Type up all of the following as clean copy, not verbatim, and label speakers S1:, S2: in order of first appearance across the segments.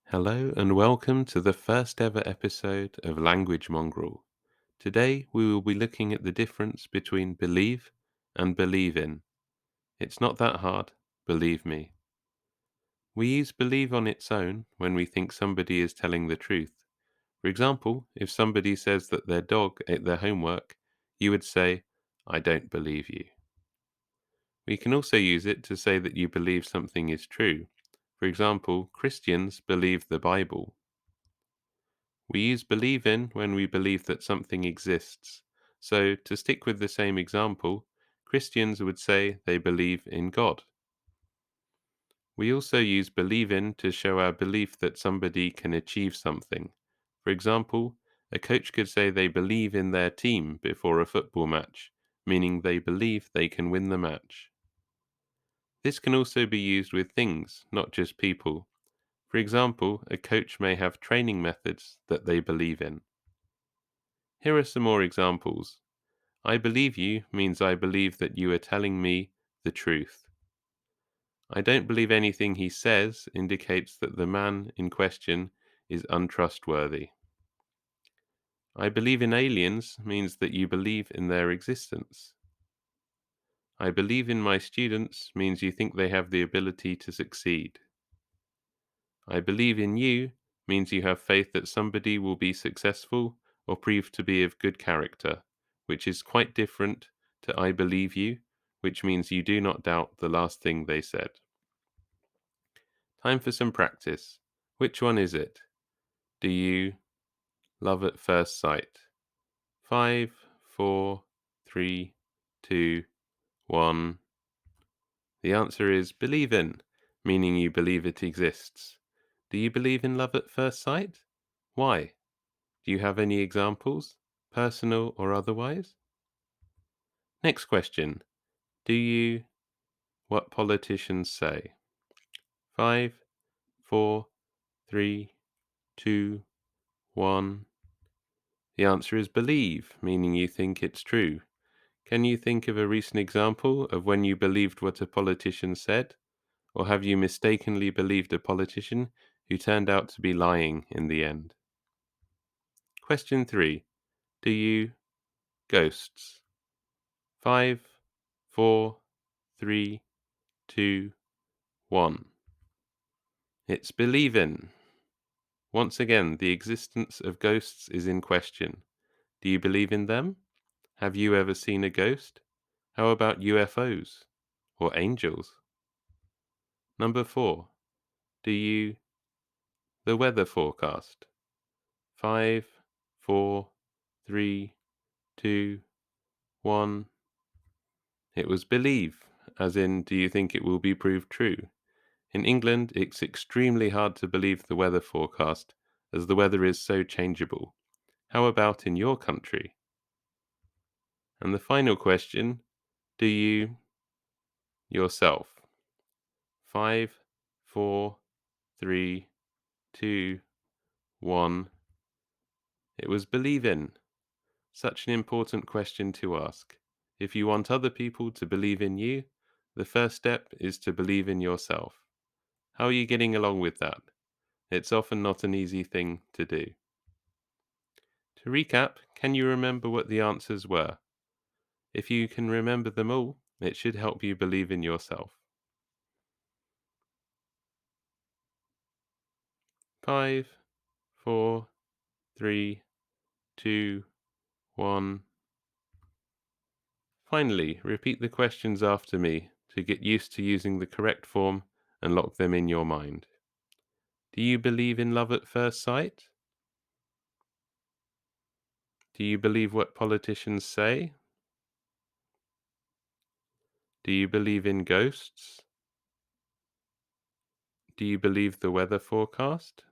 S1: Hello and welcome to the first ever episode of Language Mongrel. Today we will be looking at the difference between believe and believe in. It's not that hard, believe me. We use believe on its own when we think somebody is telling the truth. For example, if somebody says that their dog ate their homework, you would say, I don't believe you. We can also use it to say that you believe something is true. For example, Christians believe the Bible. We use believe in when we believe that something exists. So, to stick with the same example, Christians would say they believe in God. We also use believe in to show our belief that somebody can achieve something. For example, a coach could say they believe in their team before a football match, meaning they believe they can win the match. This can also be used with things, not just people. For example, a coach may have training methods that they believe in. Here are some more examples. I believe you means I believe that you are telling me the truth. I don't believe anything he says indicates that the man in question is untrustworthy. I believe in aliens means that you believe in their existence. I believe in my students means you think they have the ability to succeed. I believe in you means you have faith that somebody will be successful or prove to be of good character, which is quite different to I believe you, which means you do not doubt the last thing they said. Time for some practice. Which one is it? Do you love at first sight? 5, 4, 3, 2, 1. The answer is believe in, meaning you believe it exists. Do you believe in love at first sight? Why? Do you have any examples, personal or otherwise? Next question. Do you what politicians say? 5, 4, 3, 2, 1. The answer is believe, meaning you think it's true. Can you think of a recent example of when you believed what a politician said? Or have you mistakenly believed a politician who turned out to be lying in the end? Question 3. Do you ghosts? 5, 4, 3, 2, 1. It's believe in. Once again, the existence of ghosts is in question. Do you believe in them? Have you ever seen a ghost? How about UFOs or angels? Number 4. Do you the weather forecast? 5, 4, 3, 2, 1. It was believe, as in, do you think it will be proved true? In England, it's extremely hard to believe the weather forecast, as the weather is so changeable. How about in your country? And the final question, do you yourself? 5, 4, 3, 2, 1. It was believe in. Such an important question to ask. If you want other people to believe in you, the first step is to believe in yourself. How are you getting along with that? It's often not an easy thing to do. To recap, can you remember what the answers were? If you can remember them all, it should help you believe in yourself. 5, 4, 3, 2, 1. Finally, repeat the questions after me to get used to using the correct form and lock them in your mind. Do you believe in love at first sight? Do you believe what politicians say? Do you believe in ghosts? Do you believe the weather forecast?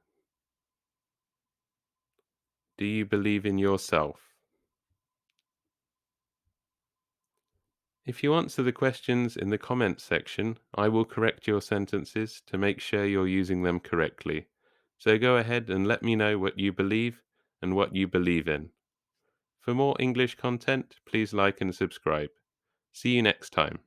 S1: Do you believe in yourself? If you answer the questions in the comments section, I will correct your sentences to make sure you're using them correctly. So go ahead and let me know what you believe and what you believe in. For more English content, please like and subscribe. See you next time.